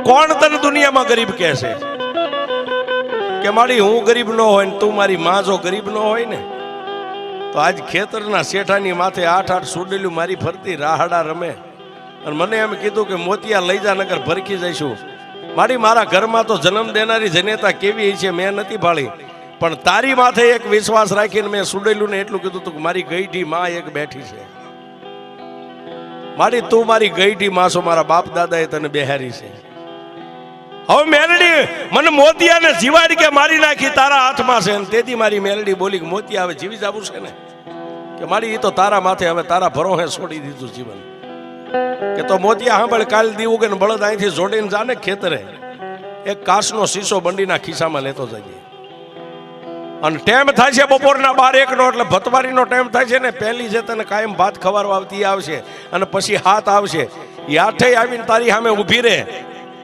કોણ તને દુનિયામાં ગરીબ કહે છે કે મારી હું ગરીબ ન હોય ને તું મારી માં જો ગરીબ ન હોય ને તો આજ ખેતરના શેઠાની માથે 8-8 સુડેલું મારી ફરતી રાહડા રમે અને મને એમ કીધું કે મોતિયા લઈ જા નગર ભરખી જઈશું. મારા ઘરમાં તો જન્મ દેનારી જનેતા કેવી છે મેં નથી ભાળી, પણ તારી માથે એક વિશ્વાસ રાખીને મેં સુડેલું ને એટલું કીધું તું કે મારી ગઈઢી માં એક બેઠી છે. તું મારી ગઈઢી માં છો, મારા બાપ દાદાએ તને બેહારી છે. હવે મેલડી મને મોતિયાને જીવાડી કે મારી નાખી તારા હાથમાં છે. તેથી મારી મેલડી બોલી કે મોતિયા હવે જીવી જવું છે ને કે મારી એ તો તારા માથે હવે તારા ભરોહે છોડી દીધું જીવન. કે તો મોતિયા સાંભળ, કાલ દીવું કે બળદ અહીંથી જોડીને જાને ખેતરે એક કાચનો શીશો બંડીના ખિસ્સામાં લેતો જઈએ. અને ટાઈમ થાય છે બપોરના 12-1 નો, એટલે ભતવારીનો ટાઈમ થાય છે ને. પહેલી જે તને કાયમ ભાત ખવારવા આવતી આવશે અને પછી હાથ આવશે. એ આઠે આવીને તારી સામે ઊભી રહે